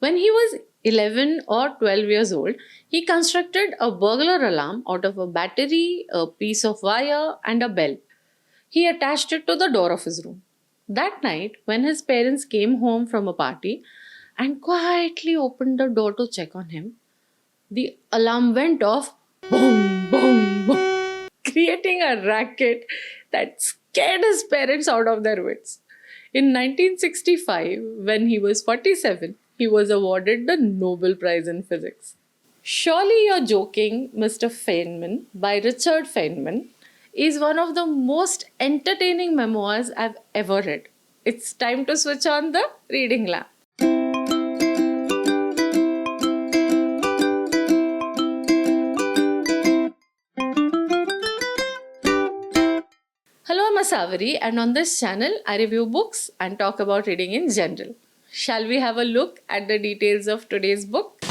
When he was 11 or 12 years old, he constructed a burglar alarm out of a battery, a piece of wire, and a bell. He attached it to the door of his room. That night, when his parents came home from a party and quietly opened the door to check on him, the alarm went off, boom, boom, boom, creating a racket that scared his parents out of their wits. In 1965, when he was 47, he was awarded the Nobel Prize in Physics. Surely You're Joking, Mr. Feynman by Richard Feynman is one of the most entertaining memoirs I've ever read. It's time to switch on the reading lamp. Hello, I'm Asavari, and on this channel, I review books and talk about reading in general. Shall we have a look at the details of today's book?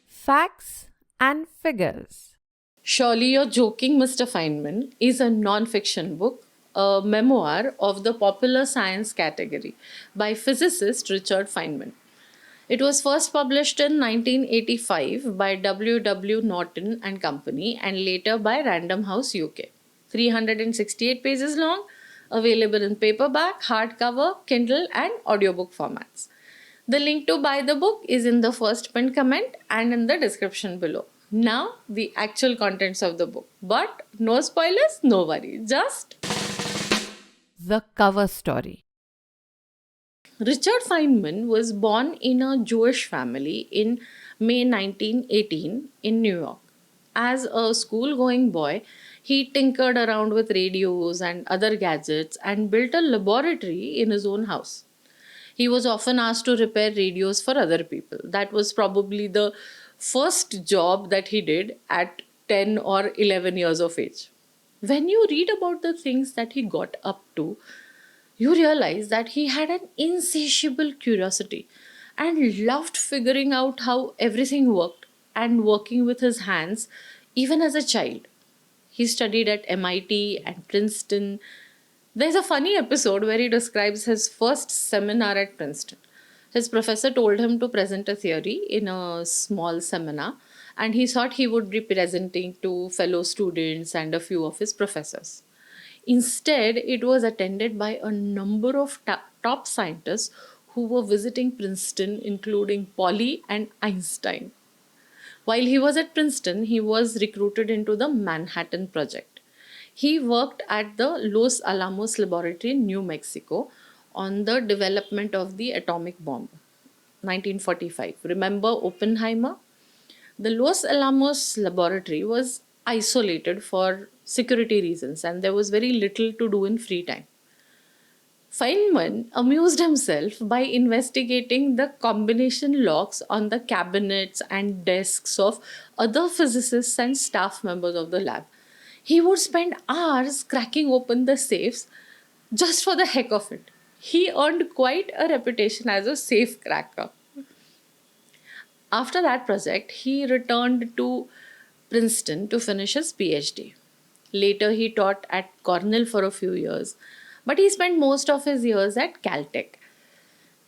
Facts and Figures. Surely You're Joking, Mr. Feynman is a non-fiction book, a memoir of the popular science category by physicist Richard Feynman. It was first published in 1985 by W. W. Norton and Company and later by Random House UK. 368 pages long, available in paperback, hardcover, Kindle, and audiobook formats. The link to buy the book is in the first pinned comment and in the description below. Now, the actual contents of the book. But no spoilers, no worry. Just The cover story. Richard Feynman was born in a Jewish family in May 1918 in New York. As a school-going boy, he tinkered around with radios and other gadgets and built a laboratory in his own house. He was often asked to repair radios for other people. That was probably the first job that he did at 10 or 11 years of age. When you read about the things that he got up to, you realize that he had an insatiable curiosity and loved figuring out how everything worked and working with his hands even as a child. He studied at MIT and Princeton. There's a funny episode where he describes his first seminar at Princeton. His professor told him to present a theory in a small seminar, and he thought he would be presenting to fellow students and a few of his professors. Instead, it was attended by a number of top scientists who were visiting Princeton, including Pauli and Einstein. While he was at Princeton, he was recruited into the Manhattan Project. He worked at the Los Alamos Laboratory in New Mexico on the development of the atomic bomb. 1945. Remember Oppenheimer? The Los Alamos Laboratory was isolated for security reasons and there was very little to do in free time. Feynman amused himself by investigating the combination locks on the cabinets and desks of other physicists and staff members of the lab. He would spend hours cracking open the safes just for the heck of it. He earned quite a reputation as a safecracker. After that project, he returned to Princeton to finish his PhD. Later, he taught at Cornell for a few years, but he spent most of his years at Caltech.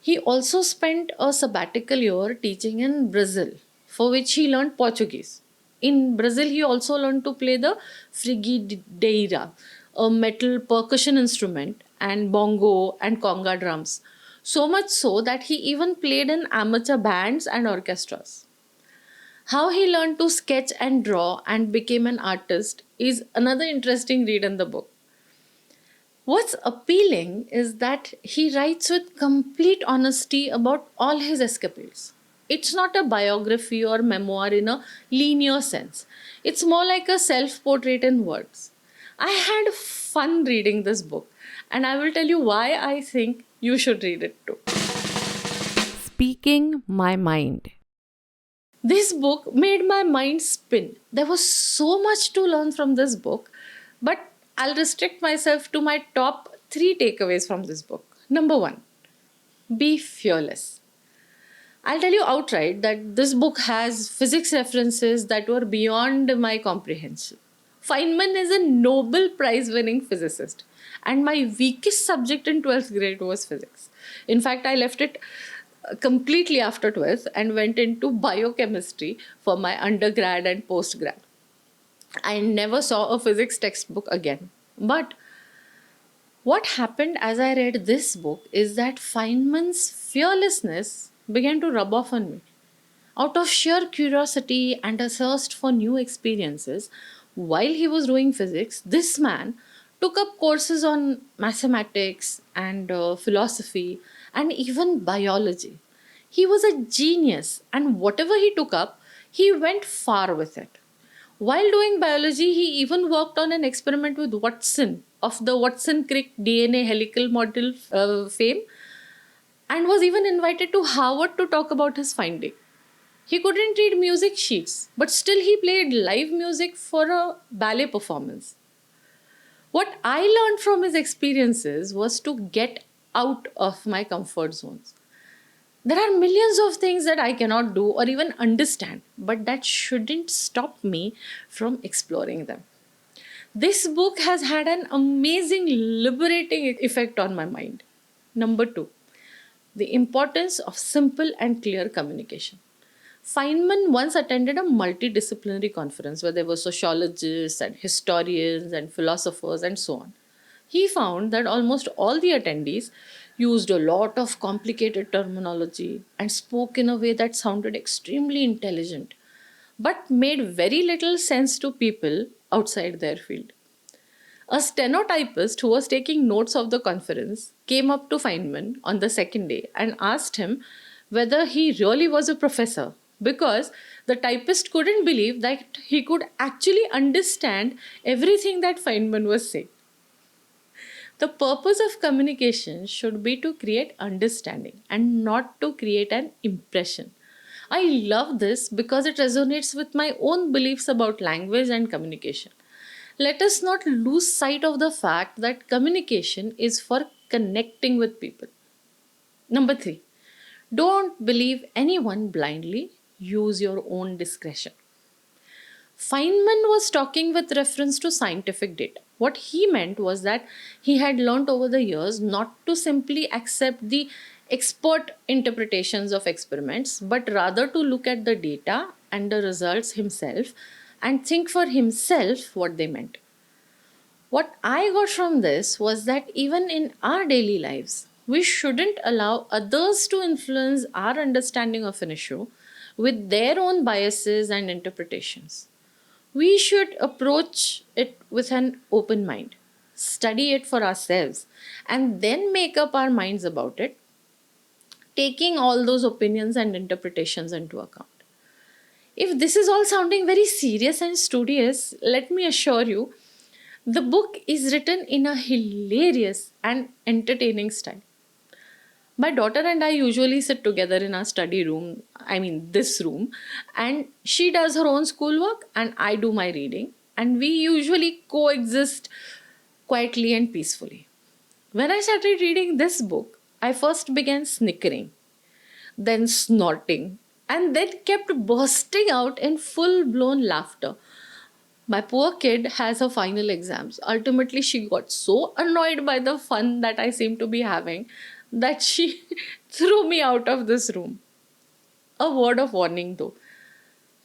He also spent a sabbatical year teaching in Brazil, for which he learned Portuguese. In Brazil, he also learned to play the frigideira, a metal percussion instrument, and bongo and conga drums. So much so that he even played in amateur bands and orchestras. How he learned to sketch and draw and became an artist is another interesting read in the book. What's appealing is that he writes with complete honesty about all his escapades. It's not a biography or memoir in a linear sense. It's more like a self-portrait in words. I had fun reading this book, and I will tell you why I think you should read it too. Speaking My Mind. This book made my mind spin. There was so much to learn from this book, but I'll restrict myself to my top 3 takeaways from this book. Number 1, be fearless. I'll tell you outright that this book has physics references that were beyond my comprehension. Feynman is a Nobel Prize winning physicist, and my weakest subject in 12th grade was physics. In fact, I left it completely after 12th and went into biochemistry for my undergrad and postgrad. I never saw a physics textbook again. But what happened as I read this book is that Feynman's fearlessness began to rub off on me. Out of sheer curiosity and a thirst for new experiences, while he was doing physics, this man took up courses on mathematics and philosophy and even biology. He was a genius, and whatever he took up, he went far with it. While doing biology, he even worked on an experiment with Watson of the Watson Crick DNA helical model fame, and was even invited to Harvard to talk about his finding. He couldn't read music sheets, but still he played live music for a ballet performance. What I learned from his experiences was to get out of my comfort zones. There are millions of things that I cannot do or even understand, but that shouldn't stop me from exploring them. This book has had an amazing liberating effect on my mind. Number two, the importance of simple and clear communication. Feynman once attended a multidisciplinary conference where there were sociologists and historians and philosophers and so on. He found that almost all the attendees used a lot of complicated terminology and spoke in a way that sounded extremely intelligent but made very little sense to people outside their field. A stenotypist who was taking notes of the conference came up to Feynman on the second day and asked him whether he really was a professor because the typist couldn't believe that he could actually understand everything that Feynman was saying. The purpose of communication should be to create understanding and not to create an impression. I love this because it resonates with my own beliefs about language and communication. Let us not lose sight of the fact that communication is for connecting with people. Number three, don't believe anyone blindly, use your own discretion. Feynman was talking with reference to scientific data. What he meant was that he had learned over the years not to simply accept the expert interpretations of experiments, but rather to look at the data and the results himself and think for himself what they meant. What I got from this was that even in our daily lives, we shouldn't allow others to influence our understanding of an issue with their own biases and interpretations. We should approach it with an open mind, study it for ourselves, and then make up our minds about it, taking all those opinions and interpretations into account. If this is all sounding very serious and studious, let me assure you, the book is written in a hilarious and entertaining style. My daughter and I usually sit together in our study room, this room, and she does her own schoolwork and I do my reading, and we usually coexist quietly and peacefully. When I started reading this book, I first began snickering, then snorting, and then kept bursting out in full blown laughter. My poor kid has her final exams. Ultimately, she got so annoyed by the fun that I seem to be having that she threw me out of this room. A word of warning though.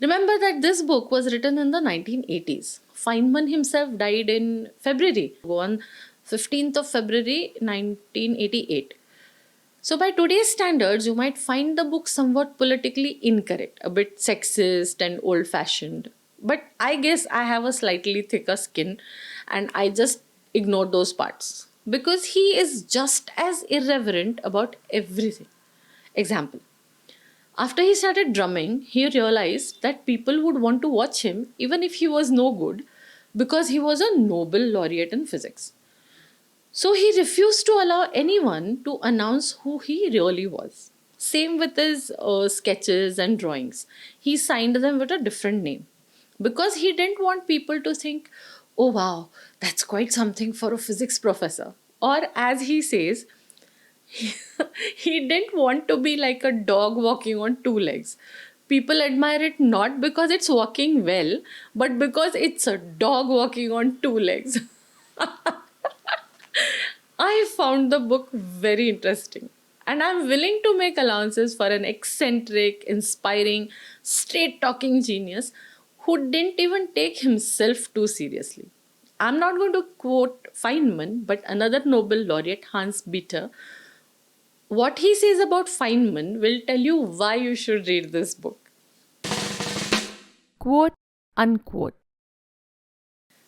Remember that this book was written in the 1980s. Feynman himself died in February, on 15th of February 1988. So, by today's standards, you might find the book somewhat politically incorrect, a bit sexist and old fashioned. But I guess I have a slightly thicker skin and I just ignore those parts because he is just as irreverent about everything. Example: after he started drumming, he realized that people would want to watch him even if he was no good because he was a Nobel laureate in physics. So he refused to allow anyone to announce who he really was. Same with his sketches and drawings. He signed them with a different name because he didn't want people to think, oh wow, that's quite something for a physics professor. Or as he says, he didn't want to be like a dog walking on two legs. People admire it not because it's walking well, but because it's a dog walking on two legs. I found the book very interesting. And I'm willing to make allowances for an eccentric, inspiring, straight talking genius who didn't even take himself too seriously. I'm not going to quote Feynman, but another Nobel laureate, Hans Bethe. What he says about Feynman will tell you why you should read this book. Quote unquote.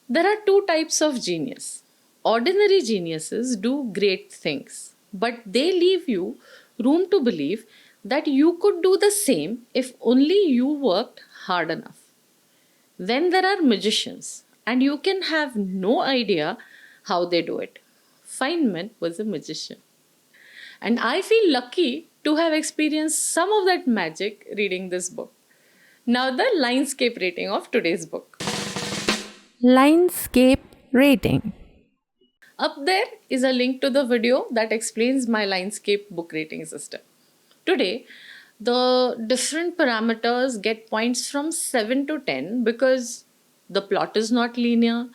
There are two types of genius. Ordinary geniuses do great things, but they leave you room to believe that you could do the same if only you worked hard enough. Then there are magicians, and you can have no idea how they do it. Feynman was a magician, and I feel lucky to have experienced some of that magic reading this book. Now, the LINEDSCAPE rating of today's book. LINEDSCAPE Rating. Up there is a link to the video that explains my LINEDSCAPE book rating system. Today, the different parameters get points from 7 to 10 because the plot is not linear,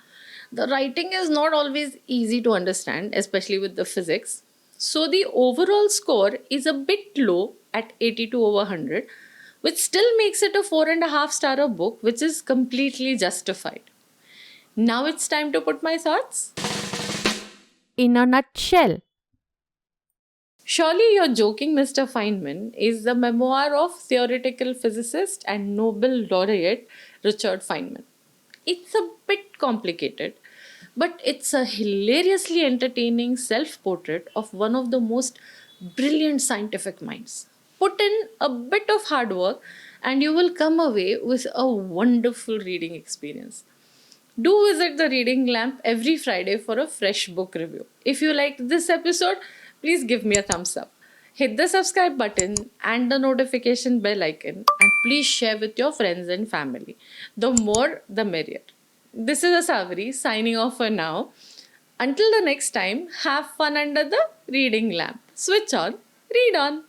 the writing is not always easy to understand, especially with the physics. So the overall score is a bit low at 82 over 100, which still makes it a 4.5 star a book, which is completely justified. Now it's time to put my thoughts. In a nutshell. Surely you're joking, Mr. Feynman is the memoir of theoretical physicist and Nobel laureate Richard Feynman. It's a bit complicated, but it's a hilariously entertaining self portrait of one of the most brilliant scientific minds. Put in a bit of hard work, and you will come away with a wonderful reading experience. Do visit the Reading Lamp every Friday for a fresh book review. If you liked this episode, please give me a thumbs up. Hit the subscribe button and the notification bell icon, and please share with your friends and family. The more, the merrier. This is Asavri signing off for now. Until the next time, have fun under the reading lamp. Switch on, read on.